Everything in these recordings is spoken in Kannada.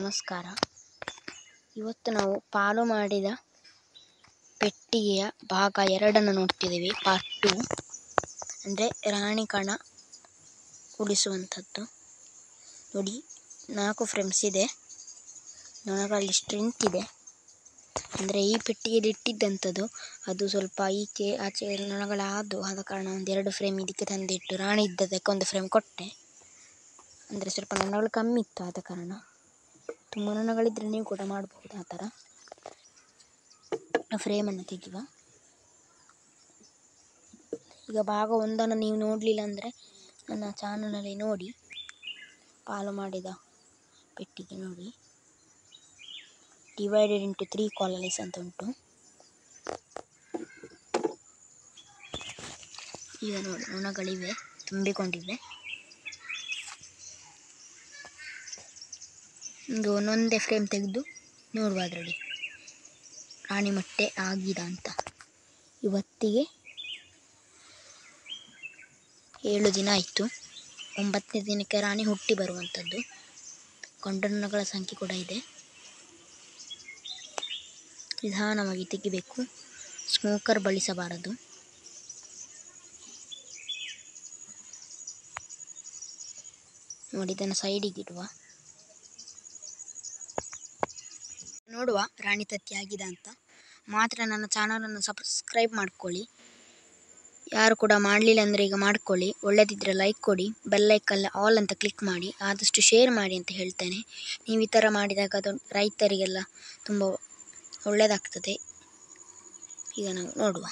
ನಮಸ್ಕಾರ. ಇವತ್ತು ನಾವು ಪಾಲು ಮಾಡಿದ ಪೆಟ್ಟಿಗೆಯ ಭಾಗ 2 ನೋಡ್ತಿದ್ದೀವಿ. ಪಾರ್ಟ್ 2 ಅಂದರೆ ರಾಣಿ ಕಣ ಉಳಿಸುವಂಥದ್ದು. ನೋಡಿ, 4 ಫ್ರೇಮ್ಸ್ ಇದೆ. ನೊಣಗಳಲ್ಲಿ ಸ್ಟ್ರೆಂತ್ ಇದೆ. ಅಂದರೆ ಈ ಪೆಟ್ಟಿಗೆಯಲ್ಲಿ ಇಟ್ಟಿದ್ದಂಥದ್ದು ಅದು ಸ್ವಲ್ಪ ಈಚೆ ಆಚೆ ನೊಣಗಳಾದವು. ಆದ ಕಾರಣ 1-2 ಫ್ರೇಮ್ ಇದಕ್ಕೆ ತಂದಿಟ್ಟು ರಾಣಿ ಇದ್ದದಕ್ಕೆ 1 ಫ್ರೇಮ್ ಕೊಟ್ಟೆ. ಅಂದರೆ ಸ್ವಲ್ಪ ನೊಣಗಳು ಕಮ್ಮಿ ಇತ್ತು, ಆದ ಕಾರಣ. ತುಂಬ ನೊಣಗಳಿದ್ದರೆ ನೀವು ಕೂಡ ಮಾಡಬಹುದು ಆ ಥರ. ಫ್ರೇಮನ್ನು ತೆಗೆಯುವ. ಈಗ ಭಾಗ 1 ನೀವು ನೋಡಲಿಲ್ಲ ಅಂದರೆ ನನ್ನ ಚಾನಲಲ್ಲಿ ನೋಡಿ. ಪಾಲು ಮಾಡಿದ ಪೆಟ್ಟಿಗೆ ನೋಡಿ, ಡಿವೈಡೆಡ್ ಇಂಟು 3 ಕಾಲನೀಸ್ ಅಂತ ಉಂಟು. ಈಗ ನೋಡಿ, ನೊಣಗಳಿವೆ, ತುಂಬಿಕೊಂಡಿವೆ. ಒಂದು ಒಂದೊಂದೇ ಫ್ರೇಮ್ ತೆಗೆದು ನೋಡುವ ಅದರಲ್ಲಿ ರಾಣಿ ಮೊಟ್ಟೆ ಆಗಿದೆ ಅಂತ. ಇವತ್ತಿಗೆ 7 ದಿನ ಆಯಿತು. 9ನೇ ದಿನಕ್ಕೆ ರಾಣಿ ಹುಟ್ಟಿ ಬರುವಂಥದ್ದು. ಗಂಡು ನೊಣಗಳ ಸಂಖ್ಯೆ ಕೂಡ ಇದೆ. ನಿಧಾನವಾಗಿ ತೆಗಿಬೇಕು, ಸ್ಮೋಕರ್ ಬಳಸಬಾರದು. ನೋಡಿ, ಇದನ್ನು ಸೈಡಿಗೆ ಇಡುವ. ನೋಡುವ ರಾಣಿ ತತ್ತಿ ಆಗಿದೆ ಅಂತ. ಮಾತ್ರ ನನ್ನ ಚಾನಲನ್ನು ಸಬ್ಸ್ಕ್ರೈಬ್ ಮಾಡ್ಕೊಳ್ಳಿ. ಯಾರು ಕೂಡ ಮಾಡಲಿಲ್ಲ ಅಂದರೆ ಈಗ ಮಾಡ್ಕೊಳ್ಳಿ. ಒಳ್ಳೆದಿದ್ದರೆ ಲೈಕ್ ಕೊಡಿ, ಬೆಲ್ಲೈಕಲ್ಲಿ ಆಲ್ ಅಂತ ಕ್ಲಿಕ್ ಮಾಡಿ, ಆದಷ್ಟು ಶೇರ್ ಮಾಡಿ ಅಂತ ಹೇಳ್ತೇನೆ. ನೀವು ಈ ಥರ ಮಾಡಿದಾಗ ಅದು ರೈತರಿಗೆಲ್ಲ ತುಂಬ ಒಳ್ಳೆಯದಾಗ್ತದೆ. ಈಗ ನಾವು ನೋಡುವ.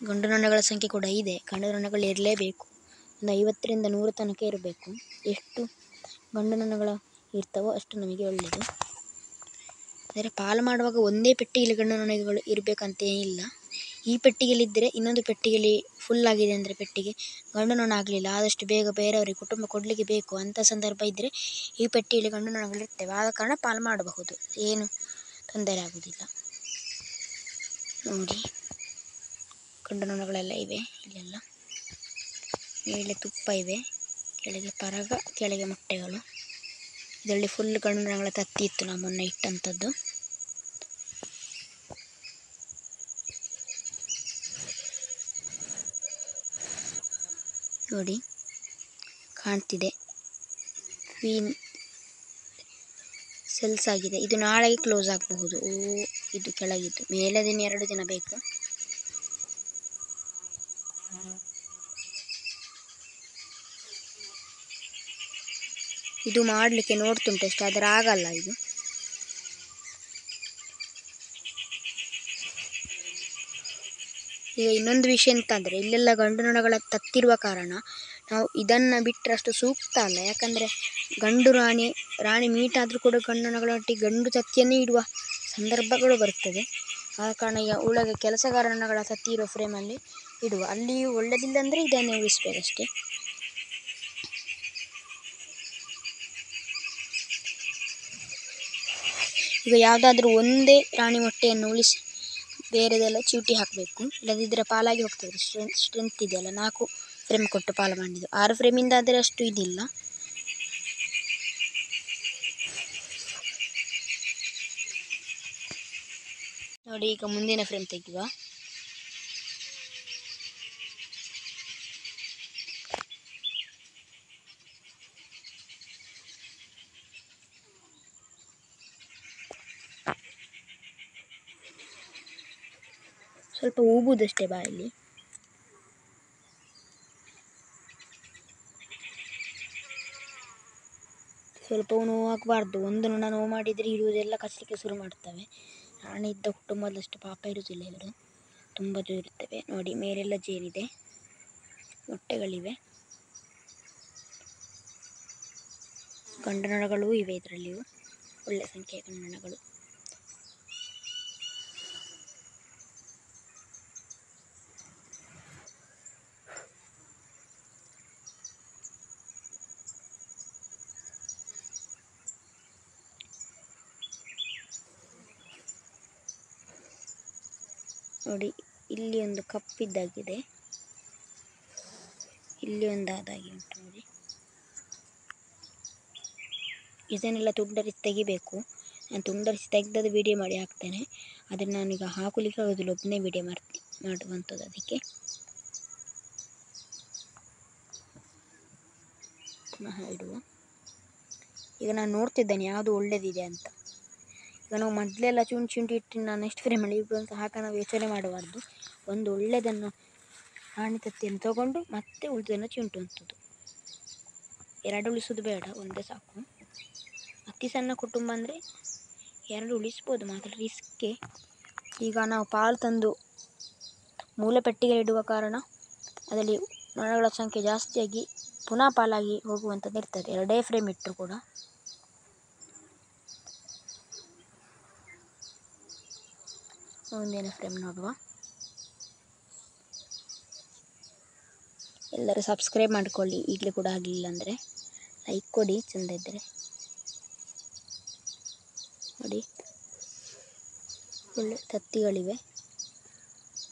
ಗಂಡು ನೊಣಗಳ ಸಂಖ್ಯೆ ಕೂಡ ಇದೆ. ಗಂಡು ನೊಣಗಳು ಇರಲೇಬೇಕು. ಒಂದು 50ರಿಂದ 100 ತನಕ ಇರಬೇಕು. ಎಷ್ಟು ಗಂಡು ನೊಣಗಳು ಇರ್ತವೋ ಅಷ್ಟು ನಮಗೆ ಒಳ್ಳೆಯದು. ಅಂದರೆ ಪಾಲು ಮಾಡುವಾಗ ಒಂದೇ ಪೆಟ್ಟಿಗೆಯಲ್ಲಿ ಗಂಡು ನೊಣಗಳು ಇರಬೇಕಂತೇನಿಲ್ಲ. ಈ ಪೆಟ್ಟಿಗೆಯಲ್ಲಿದ್ದರೆ ಇನ್ನೊಂದು ಪೆಟ್ಟಿಗೆಯಲ್ಲಿ ಫುಲ್ ಆಗಿದೆ ಅಂದರೆ ಪೆಟ್ಟಿಗೆ ಗಂಡು ನೊಣ ಆಗಲಿಲ್ಲ, ಆದಷ್ಟು ಬೇಗ ಬೇರೆಯವರಿಗೆ ಕುಟುಂಬ ಕೊಡಲಿಕ್ಕೆ ಬೇಕು ಅಂಥ ಸಂದರ್ಭ ಇದ್ದರೆ ಈ ಪೆಟ್ಟಿಗೆಯಲ್ಲಿ ಗಂಡು ನೊಣಗಳು ಇರ್ತವೆ. ಆದ ಕಾರಣ ಪಾಲು ಮಾಡಬಹುದು, ಏನು ತೊಂದರೆ ಆಗುವುದಿಲ್ಲ. ನೋಡಿ, ಗಂಡು ನೊಣಗಳೆಲ್ಲ ಇವೆ. ಇಲ್ಲೆಲ್ಲ ಮೇಲೆ ತುಪ್ಪ ಇವೆ, ಕೆಳಗೆ ಪರಗ, ಕೆಳಗೆ ಮೊಟ್ಟೆಗಳು. ಇದರಲ್ಲಿ ಫುಲ್ ಗಂಡು ನೊಣಗಳ ತತ್ತಿ ಇತ್ತು, ನಾವು ಮೊನ್ನೆ ಇಟ್ಟಂಥದ್ದು. ನೋಡಿ, ಕಾಣ್ತಿದೆ, ಕ್ವೀನ್ ಸೆಲ್ಸ್ ಆಗಿದೆ. ಇದು ನಾಳೆಗೆ ಕ್ಲೋಸ್ ಆಗಬಹುದು. ಇದು ಕೆಳಗಿದ್ದು, ಮೇಲದಿನ 2 ದಿನ ಬೇಕು. ಇದು ಮಾಡಲಿಕ್ಕೆ ನೋಡ್ತುಂಟು ಅಷ್ಟೇ, ಆದರೆ ಆಗಲ್ಲ ಇದು. ಈಗ ಇನ್ನೊಂದು ವಿಷಯ ಎಂತ ಅಂದರೆ, ಇಲ್ಲೆಲ್ಲ ಗಂಡು ನೊಣಗಳ ತತ್ತಿರುವ ಕಾರಣ ನಾವು ಇದನ್ನು ಬಿಟ್ಟರೆ ಅಷ್ಟು ಸೂಕ್ತ ಅಲ್ಲ. ಯಾಕಂದರೆ ಗಂಡು ರಾಣಿ ಮೀಟಾದರೂ ಕೂಡ ಗಂಡು ನೊಣಗಳೊಟ್ಟಿಗೆ ಗಂಡು ತತ್ತಿಯನ್ನೇ ಇಡುವ ಸಂದರ್ಭಗಳು ಬರ್ತದೆ. ಆದ ಕಾರಣ ಈಗ ಒಳಗೆ ಕೆಲಸಗಾರ ನೊಣಗಳ ತತ್ತಿ ಇರೋ ಫ್ರೇಮಲ್ಲಿ ಇಡುವ. ಅಲ್ಲಿಯೂ ಒಳ್ಳೆದಿಲ್ಲ ಅಂದರೆ ಇದನ್ನೇ ಉಳಿಸ್ಬೇಕಷ್ಟೇ. ಈಗ ಯಾವುದಾದ್ರೂ ಒಂದೇ ರಾಣಿ ಮೊಟ್ಟೆಯನ್ನು ಉಳಿಸಿ ಬೇರೆದೆಲ್ಲ ಚೀಟಿ ಹಾಕಬೇಕು, ಇಲ್ಲದಿದ್ದರೆ ಪಾಲಾಗಿ ಹೋಗ್ತದೆ. ಸ್ಟ್ರೆಂತ್ ಇದೆಯಲ್ಲ, 4 ಫ್ರೇಮ್ ಕೊಟ್ಟು ಪಾಲು ಮಾಡಿದ್ದು. 6 ಫ್ರೇಮಿಂದ ಆದರೆ ಅಷ್ಟು ಇದಿಲ್ಲ. ನೋಡಿ, ಈಗ ಮುಂದಿನ ಫ್ರೇಮ್ ತೆಗೆಯುವ. ಸ್ವಲ್ಪ ಊಗುವುದಷ್ಟೇ ಬಾಯಲ್ಲಿ. ಸ್ವಲ್ಪವೂ ನೋವಾಗಬಾರ್ದು. ಒಂದು ನೊಣ ನೋವು ಮಾಡಿದರೆ ಇರುವುದೆಲ್ಲ ಕಚ್ಚಲಿಕ್ಕೆ ಶುರು ಮಾಡ್ತವೆ. ರಾಣಿ ಇದ್ದ ಕುಟುಂಬದಷ್ಟು ಪಾಪ ಇರುವುದಿಲ್ಲ, ಇವರು ತುಂಬ ಇರ್ತವೆ. ನೋಡಿ, ಮೇಲೆಲ್ಲ ಜೇನಿದೆ, ಮೊಟ್ಟೆಗಳಿವೆ, ಗಂಡು ನೊಣಗಳೂ ಇವೆ ಇದರಲ್ಲಿಯೂ, ಒಳ್ಳೆ ಸಂಖ್ಯೆಯ ಗಂಡು ನೊಣಗಳು. ನೋಡಿ, ಇಲ್ಲಿ ಒಂದು ಕಪ್ಪಿದ್ದಾಗಿದೆ, ಇಲ್ಲಿ ಒಂದು ಆದಾಗಿ ಉಂಟು. ನೋಡಿ, ಇದನ್ನೆಲ್ಲ ತುಂಡರಿಸಿ ತೆಗಿಬೇಕು. ನಾನು ತುಂಡರಿಸಿ ತೆಗೆದದ್ದು ವೀಡಿಯೋ ಮಾಡಿ ಹಾಕ್ತೇನೆ. ಅದನ್ನು ನಾನೀಗ ಹಾಕಲಿಕ್ಕೆ ಆಗೋದಿಲ್ಲ, ಒಬ್ಬನೇ ವೀಡಿಯೋ ಮಾಡುವಂಥದ್ದು. ಅದಕ್ಕೆ ಪುನಃ ಇಡುವ. ಈಗ ನಾನು ನೋಡ್ತಿದ್ದೇನೆ ಯಾವುದು ಒಳ್ಳೆಯದಿದೆ ಅಂತ. ಈಗ ನಾವು ಮೊದಲೆಲ್ಲ ಚುಂಟಿ ಇಟ್ಟು ನಾನು ನೆಕ್ಸ್ಟ್ ಫ್ರೇಮಲ್ಲಿ ಇಡು ಅಂತ ಹಾಕಿ ನಾವು ಯೋಚನೆ ಮಾಡಬಾರ್ದು. ಒಂದು ಒಳ್ಳೆಯದನ್ನು ರಾಣಿ ತತ್ತಿಯನ್ನು ತಗೊಂಡು ಮತ್ತೆ ಉಳಿದನ್ನು ಚಿಂಟುವಂಥದ್ದು. ಎರಡು ಉಳಿಸೋದು ಬೇಡ, ಒಂದೇ ಸಾಕು. ಅತಿ ಸಣ್ಣ ಕುಟುಂಬ ಅಂದರೆ ಎರಡು ಉಳಿಸ್ಬೋದು, ಮಾತ್ರ ರಿಸ್ಕೆ. ಈಗ ನಾವು ಪಾಲು ತಂದು ಮೂಲ ಪೆಟ್ಟಿಗೆ ಇಡುವ ಕಾರಣ ಅದರಲ್ಲಿ ನೊಣಗಳ ಸಂಖ್ಯೆ ಜಾಸ್ತಿಯಾಗಿ ಪುನಃ ಪಾಲಾಗಿ ಹೋಗುವಂಥದ್ದು ಇರ್ತದೆ, ಎರಡೇ ಫ್ರೇಮ್ ಇಟ್ಟರು ಕೂಡ. ಮುಂದಿನ ಫ್ರೇಮ್ ನೋಡುವ. ಎಲ್ಲರೂ ಸಬ್ಸ್ಕ್ರೈಬ್ ಮಾಡಿಕೊಳ್ಳಿ, ಈಗಲೂ ಕೂಡ ಆಗಲಿಲ್ಲ ಅಂದರೆ ಲೈಕ್ ಕೊಡಿ, ಚೆಂದ ಇದ್ದರೆ ನೋಡಿ. ಒಳ್ಳೆ ತತ್ತಿಗಳಿವೆ.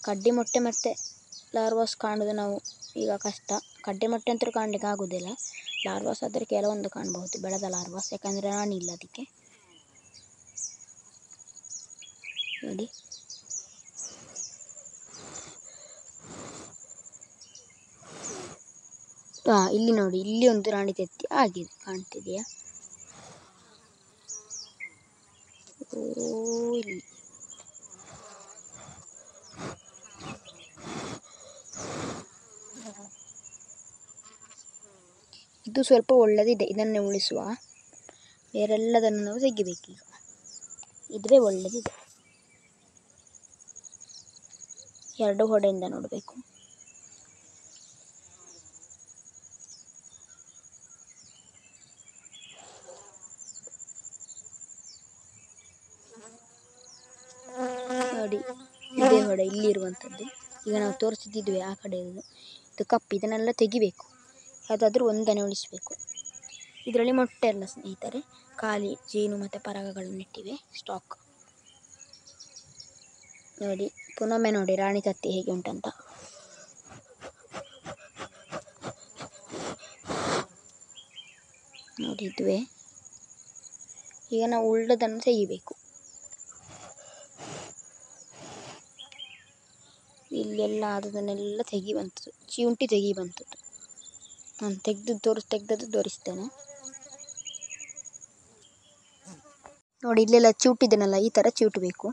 ಕಡ್ಡಿ ಮೊಟ್ಟೆ ಮತ್ತು ಲಾರ್ವಾಸ್ ಕಾಣೋದು ನಾವು ಈಗ ಕಷ್ಟ. ಕಡ್ಡಿ ಮೊಟ್ಟೆ ಅಂತೂ ಕಾಣಲಿಕ್ಕೆ ಆಗೋದಿಲ್ಲ. ಲಾರ್ವಾಸ್ ಆದರೆ ಕೆಲವೊಂದು ಕಾಣಬಹುದು, ಬೆಳೆದ ಲಾರ್ವಾಸ್, ಯಾಕಂದರೆ ರಾಣಿ ಇಲ್ಲ ಅದಕ್ಕೆ. ನೋಡಿ ಇಲ್ಲಿ ನೋಡಿ, ಇಲ್ಲಿ ಒಂದು ರಾಣಿ ತತ್ತಿ ಆಗಿದೆ, ಕಾಣ್ತಿದೆಯಾ? ಇಲ್ಲಿ ಇದು ಸ್ವಲ್ಪ ಒಳ್ಳೆದಿದೆ, ಇದನ್ನೇ ಉಳಿಸುವ. ಬೇರೆಲ್ಲದನ್ನು ನಾವು ತೆಗಿಬೇಕೀಗ. ಇದುವೇ ಒಳ್ಳೆದಿದೆ. ಎರಡು ಹೊಡೆಯಿಂದ ನೋಡಬೇಕು. ನೋಡಿ, ಇದೇ ಹೊಡೆ ಇಲ್ಲಿರುವಂಥದ್ದು. ಈಗ ನಾವು ತೋರಿಸ್ತಿದ್ವಿ ಆ ಕಡೆ ಇದು ಕಪ್ಪು, ಇದನ್ನೆಲ್ಲ ತೆಗಿಬೇಕು. ಯಾವುದಾದ್ರೂ ಒಂದನ್ನು ಉಳಿಸಬೇಕು. ಇದರಲ್ಲಿ ಮೊಟ್ಟೆ ಎಲ್ಲ ಸ್ನೇಹಿತರೆ, ಖಾಲಿ ಜೇನು ಮತ್ತು ಪರಾಗಗಳನ್ನು ಇಟ್ಟಿವೆ ಸ್ಟಾಕ್. ನೋಡಿ ಪುನೊಮ್ಮೆ ನೋಡಿ ರಾಣಿ ತತ್ತಿ ಹೇಗೆ ಉಂಟಂತ. ನೋಡಿ ಇದುವೇ. ಈಗ ನಾವು ಉಳ್ಳದನ್ನು ತೆಗಿಬೇಕು. ಇಲ್ಲೆಲ್ಲ ಆದದನ್ನೆಲ್ಲ ತೆಗಿಯುವಂಥದ್ದು, ಚಿವುಂಟಿ ತೆಗಿಯುವಂಥದ್ದು. ನಾನು ತೆಗೆದದ್ದು ತೋರಿಸ್ತೇನೆ ನೋಡಿ. ಇಲ್ಲೆಲ್ಲ ಚಿವುಟಿದನಲ್ಲ, ಈ ಥರ ಚಿವುಟಬೇಕು.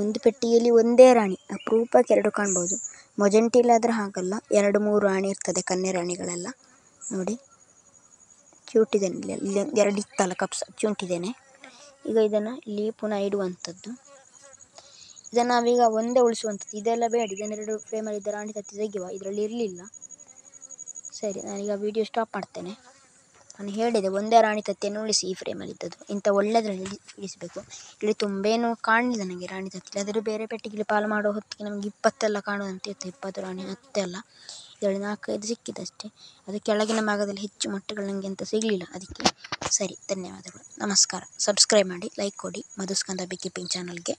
ಒಂದು ಪೆಟ್ಟಿಗೆಯಲ್ಲಿ ಒಂದೇ ರಾಣಿ, ಅಪರೂಪಕ್ಕೆ ಎರಡು ಕಾಣ್ಬೋದು. ಮೊಜೆಂಟಿಲಾದರೆ ಹಾಗಲ್ಲ, 2-3 ರಾಣಿ ಇರ್ತದೆ, ಕನ್ಯೆ ರಾಣಿಗಳೆಲ್ಲ. ನೋಡಿ ಚಿವುಟಿದ್ದೇನೆ, ಇಲ್ಲಿ 2 ಇತ್ತಲ್ಲ ಕಪ್ಸ್, ಚಿವುಟಿದ್ದೇನೆ. ಈಗ ಇದನ್ನು ಇಲ್ಲಿ ಪುನಃ ಇಡುವಂಥದ್ದು. ಇದನ್ನು ನಾವೀಗ ಒಂದೇ ಉಳಿಸುವಂಥದ್ದು, ಇದೆಲ್ಲ ಬೇಡ. ಇದನ್ನು 2 ಫ್ರೇಮಲ್ಲಿದ್ದ ರಾಣಿ ತತ್ತಿ ತೆಗೆಯುವ, ಇದರಲ್ಲಿ ಇರಲಿಲ್ಲ. ಸರಿ, ನಾನೀಗ ವಿಡಿಯೋ ಸ್ಟಾಪ್ ಮಾಡ್ತೇನೆ. ನಾನು ಹೇಳಿದೆ ಒಂದೇ ರಾಣಿ ತತ್ತಿಯನ್ನು ಉಳಿಸಿ, ಈ ಫ್ರೇಮಲ್ಲಿದ್ದದ್ದು ಇಂಥ ಒಳ್ಳೆಯದ್ರಲ್ಲಿ ಉಳಿಸಬೇಕು. ಇಲ್ಲಿ ತುಂಬೇನು ಕಾಣಲಿಲ್ಲ ನನಗೆ ರಾಣಿ ತತ್ತಿ. ಅದರೂ ಬೇರೆ ಪೆಟ್ಟಿಗೆಯಲ್ಲಿ ಪಾಲು ಮಾಡೋ ಹೊತ್ತಿಗೆ ನಮಗೆ 20 ಎಲ್ಲ ಕಾಣುವಂತೆ ಇತ್ತು, 20 ರಾಣಿ 10 ಎಲ್ಲ. ಇದರಲ್ಲಿ 4-5 ಸಿಕ್ಕಿದಷ್ಟೇ. ಅದು ಕೆಳಗಿನ ಭಾಗದಲ್ಲಿ ಹೆಚ್ಚು ಮೊಟ್ಟೆಗಳು ನನಗೆ ಅಂತ ಸಿಗಲಿಲ್ಲ, ಅದಕ್ಕೆ. ಸರಿ, ಧನ್ಯವಾದಗಳು, ನಮಸ್ಕಾರ. ಸಬ್ಸ್ಕ್ರೈಬ್ ಮಾಡಿ, ಲೈಕ್ ಕೊಡಿ ಮಧುಸ್ಕಂದ ಬಿ ಕೀಪಿಂಗ್ ಚಾನಲ್ಗೆ.